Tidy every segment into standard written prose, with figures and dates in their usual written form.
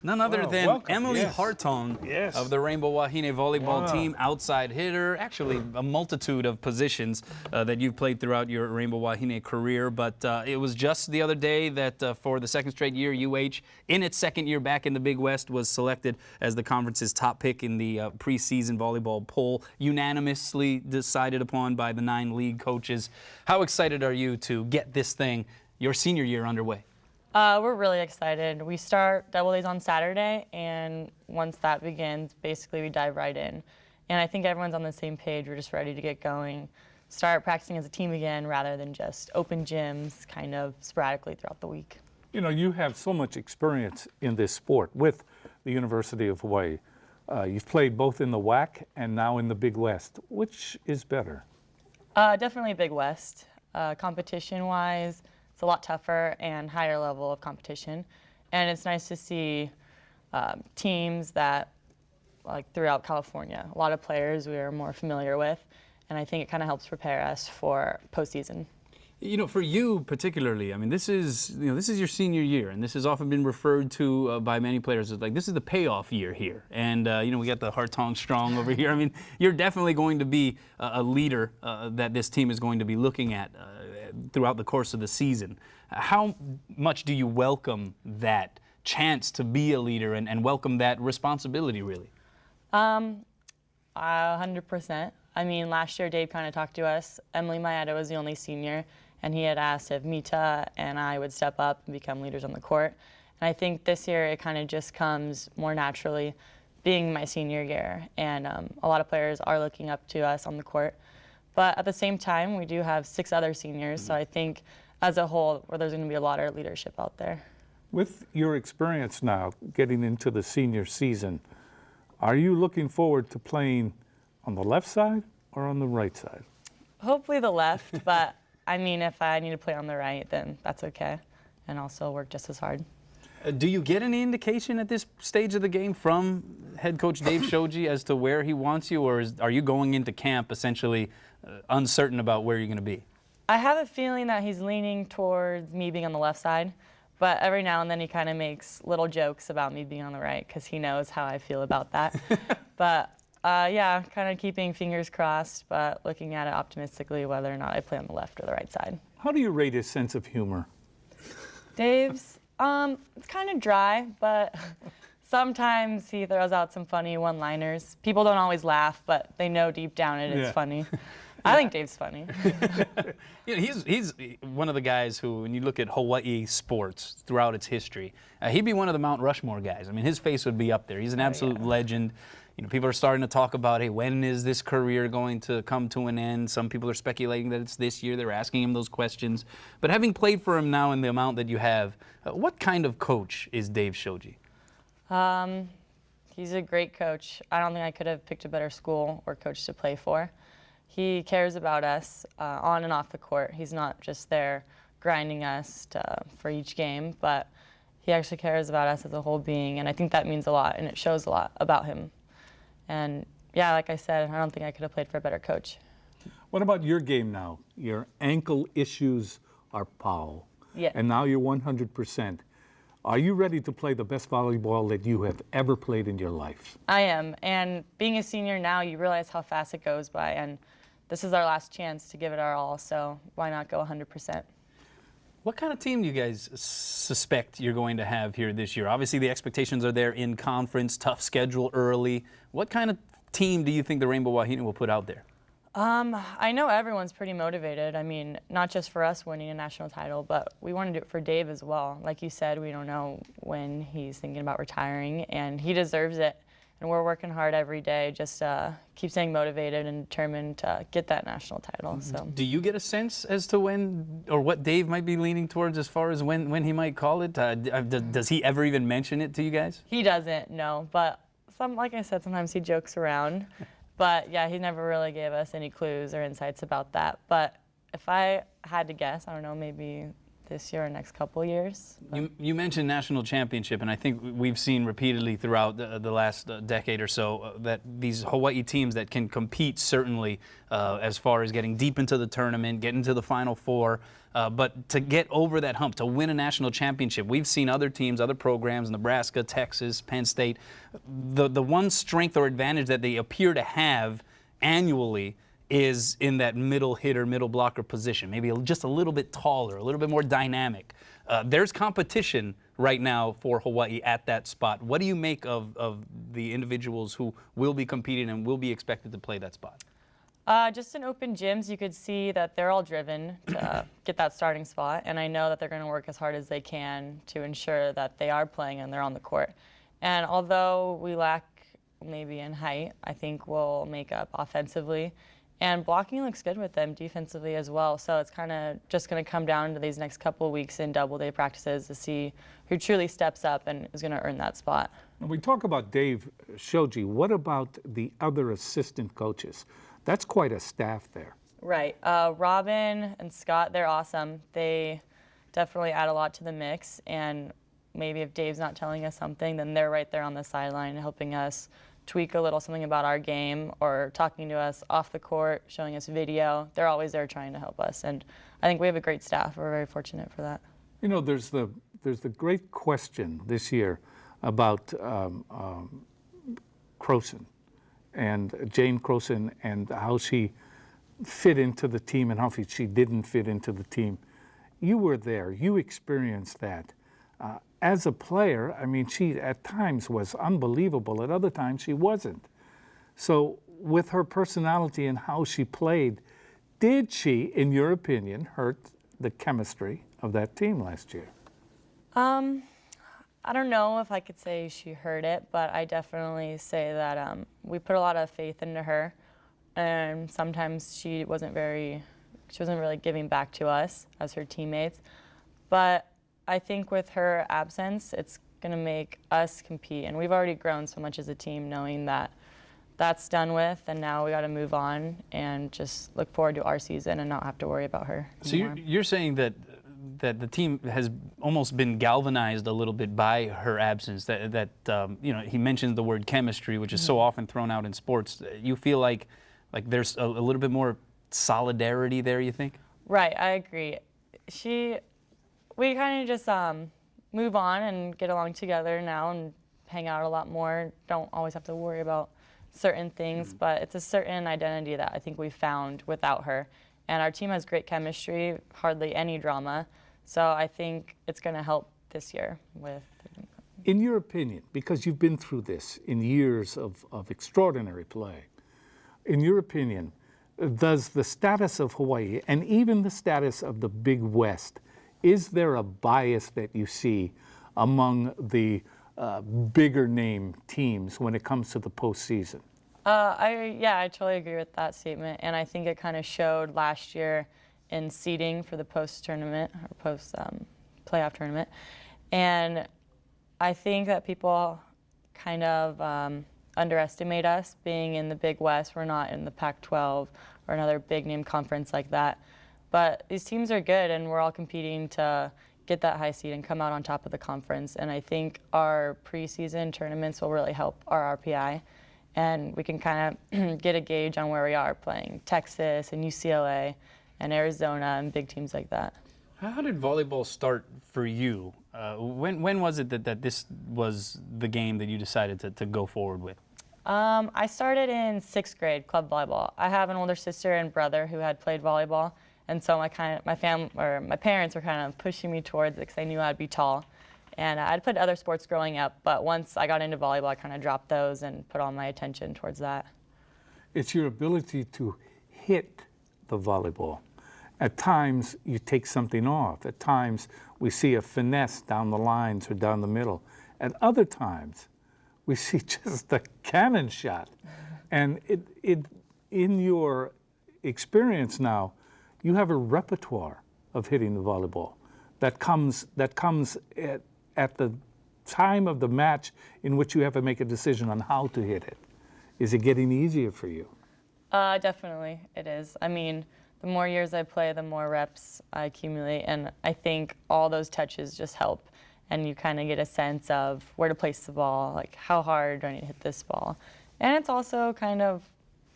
None other than welcome. Emily Yes. Hartong Yes. of the Rainbow Wahine volleyball Wow. team, outside hitter, actually a multitude of positions that you've played throughout your Rainbow Wahine career. But it was just the other day that for the second straight year, UH, in its second year back in the Big West, was selected as the conference's top pick in the preseason volleyball poll, unanimously decided upon by the 9 league coaches. How excited are you to get this thing, your senior year, underway? We're really excited. We start double days on Saturday, and once that begins, basically we dive right in. And I think everyone's on the same page. We're just ready to get going, start practicing as a team again rather than just open gyms kind of sporadically throughout the week. You know, you have so much experience in this sport with the University of Hawaii. You've played both in the WAC and now in the Big West. Which is better? Definitely Big West. Competition-wise, it's a lot tougher and higher level of competition. And it's nice to see teams that, like throughout California, a lot of players we are more familiar with. And I think it kind of helps prepare us for postseason. You know, for you particularly, I mean, this is your senior year, and this has often been referred to by many players as like, this is the payoff year here. And, we got the Hartong strong over here. I mean, you're definitely going to be a leader that this team is going to be looking at throughout the course of the season. How much do you welcome that chance to be a leader and welcome that responsibility, really? 100%. I mean, last year Dave kind of talked to us. Emily Maeda was the only senior, and he had asked if Mita and I would step up and become leaders on the court. And I think this year it kind of just comes more naturally, being my senior year. And a lot of players are looking up to us on the court. But at the same time, we do have 6 other seniors, so I think as a whole, there's going to be a lot of leadership out there. With your experience now, getting into the senior season, are you looking forward to playing on the left side or on the right side? Hopefully the left, but I mean, if I need to play on the right, then that's okay, and also work just as hard. Do you get any indication at this stage of the game from head coach Dave Shoji as to where he wants you, or are you going into camp essentially uncertain about where you're going to be? I have a feeling that he's leaning towards me being on the left side, but every now and then he kind of makes little jokes about me being on the right because he knows how I feel about that. But yeah, kind of keeping fingers crossed, but looking at it optimistically whether or not I play on the left or the right side. How do you rate his sense of humor? Dave's, it's kind of dry, but sometimes he throws out some funny one-liners. People don't always laugh, but they know deep down it is funny. I think Dave's funny. He's one of the guys who, when you look at Hawaii sports throughout its history, he'd be one of the Mount Rushmore guys. I mean, his face would be up there. He's an absolute legend. You know, people are starting to talk about, hey, when is this career going to come to an end? Some people are speculating that it's this year. They're asking him those questions. But having played for him now in the amount that you have, what kind of coach is Dave Shoji? He's a great coach. I don't think I could have picked a better school or coach to play for. He cares about us on and off the court. He's not just there grinding us for each game, but he actually cares about us as a whole being, and I think that means a lot, and it shows a lot about him. And yeah, like I said, I don't think I could have played for a better coach. What about your game now? Your ankle issues are pau. Yeah. And now you're 100%. Are you ready to play the best volleyball that you have ever played in your life? I am, and being a senior now, you realize how fast it goes by, and this is our last chance to give it our all, so why not go 100%? What kind of team do you guys suspect you're going to have here this year? Obviously, the expectations are there in conference, tough schedule early. What kind of team do you think the Rainbow Wahine will put out there? I know everyone's pretty motivated. I mean, not just for us winning a national title, but we want to do it for Dave as well. Like you said, we don't know when he's thinking about retiring, and he deserves it. And we're working hard every day, just keep staying motivated and determined to get that national title. So, do you get a sense as to when or what Dave might be leaning towards as far as when he might call it? Does he ever even mention it to you guys? He doesn't, no. But like I said, sometimes he jokes around. But yeah, he never really gave us any clues or insights about that. But if I had to guess, I don't know, maybe this year or next couple years. You mentioned national championship, and I think we've seen repeatedly throughout the last decade or so that these Hawaii teams that can compete certainly as far as getting deep into the tournament, getting to the Final Four, but to get over that hump, to win a national championship, we've seen other teams, other programs, Nebraska, Texas, Penn State, the one strength or advantage that they appear to have annually is in that middle hitter, middle blocker position, maybe just a little bit taller, a little bit more dynamic. There's competition right now for Hawaii at that spot. What do you make of the individuals who will be competing and will be expected to play that spot? Just in open gyms, you could see that they're all driven to get that starting spot, and I know that they're going to work as hard as they can to ensure that they are playing and they're on the court. And although we lack maybe in height, I think we'll make up offensively. And blocking looks good with them defensively as well. So it's kind of just going to come down to these next couple of weeks in double-day practices to see who truly steps up and is going to earn that spot. When we talk about Dave Shoji, what about the other assistant coaches? That's quite a staff there. Right. Robin and Scott, they're awesome. They definitely add a lot to the mix. And maybe if Dave's not telling us something, then they're right there on the sideline helping us tweak a little something about our game or talking to us off the court, showing us video. They're always there trying to help us. And I think we have a great staff. We're very fortunate for that. You know, there's the great question this year about Croson and Jane Croson and how she fit into the team and how she didn't fit into the team. You were there. You experienced that. As a player, I mean, she at times was unbelievable. At other times, she wasn't. So with her personality and how she played, did she, in your opinion, hurt the chemistry of that team last year? I don't know if I could say she hurt it, but I definitely say that we put a lot of faith into her, and sometimes she wasn't really giving back to us as her teammates. But I think with her absence, it's going to make us compete. And we've already grown so much as a team knowing that that's done with, and now we got to move on and just look forward to our season and not have to worry about her anymore. So you're saying that the team has almost been galvanized a little bit by her absence, that you know, he mentions the word chemistry, which is so often thrown out in sports. You feel like there's a little bit more solidarity there, you think? Right, I agree. We kind of just move on and get along together now and hang out a lot more. Don't always have to worry about certain things, but it's a certain identity that I think we found without her. And our team has great chemistry, hardly any drama. So I think it's going to help this year with. In your opinion, because you've been through this in years of extraordinary play, in your opinion, does the status of Hawaii and even the status of the Big West, is there a bias that you see among the bigger name teams when it comes to the postseason? I totally agree with that statement, and I think it kind of showed last year in seeding for the post-tournament or post-playoff tournament, and I think that people kind of underestimate us being in the Big West. We're not in the Pac-12 or another big-name conference like that. But these teams are good, and we're all competing to get that high seed and come out on top of the conference. And I think our preseason tournaments will really help our RPI, and we can kind of get a gauge on where we are playing Texas and UCLA and Arizona and big teams like that. How did volleyball start for you? When was it that this was the game that you decided to go forward with? I started in 6th grade, club volleyball. I have an older sister and brother who had played volleyball. And so my parents were kind of pushing me towards it because they knew I'd be tall. And I'd played other sports growing up, but once I got into volleyball, I kind of dropped those and put all my attention towards that. It's your ability to hit the volleyball. At times, you take something off. At times, we see a finesse down the lines or down the middle. At other times, we see just a cannon shot. And in your experience now, you have a repertoire of hitting the volleyball that comes at the time of the match in which you have to make a decision on how to hit it. Is it getting easier for you? Definitely, it is. I mean, the more years I play, the more reps I accumulate, and I think all those touches just help, and you kind of get a sense of where to place the ball, like how hard do I need to hit this ball. And it's also kind of,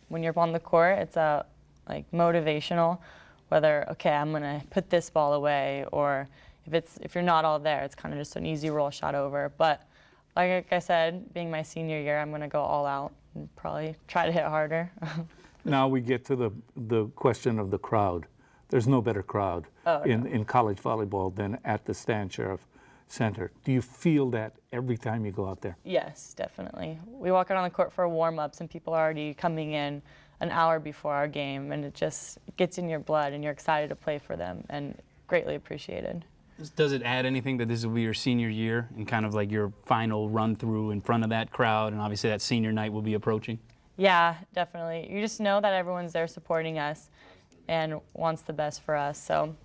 when you're on the court, it's like motivational, whether, okay, I'm gonna put this ball away, or if you're not all there, it's kind of just an easy roll shot over. But like I said, being my senior year, I'm gonna go all out and probably try to hit harder. Now we get to the question of the crowd. There's no better crowd in college volleyball than at the Stan Sheriff Center. Do you feel that every time you go out there? Yes, definitely. We walk out on the court for warm-ups, and people are already coming in an hour before our game, and it just gets in your blood, and you're excited to play for them, and greatly appreciated. Does it add anything that this will be your senior year and kind of like your final run through in front of that crowd, and obviously that senior night will be approaching? Yeah, definitely. You just know that everyone's there supporting us and wants the best for us. So,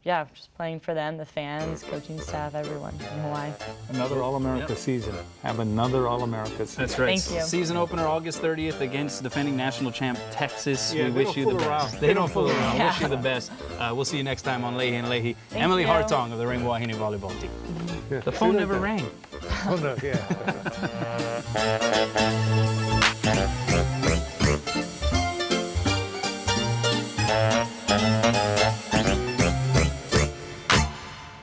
yeah, just playing for them, the fans, coaching staff, everyone in Hawaii. Another All-America season. Have another All-America season. That's right. Thank you. Season opener August 30th against defending national champ Texas. Yeah, we they wish don't you the fool best. around. They don't fool around. Yeah. Wish you the best. We'll see you next time on Leahey and Leahey. Thank Emily you. Hartong of the Ring Wahine volleyball team. Yeah. The phone never rang. Oh, no, yeah.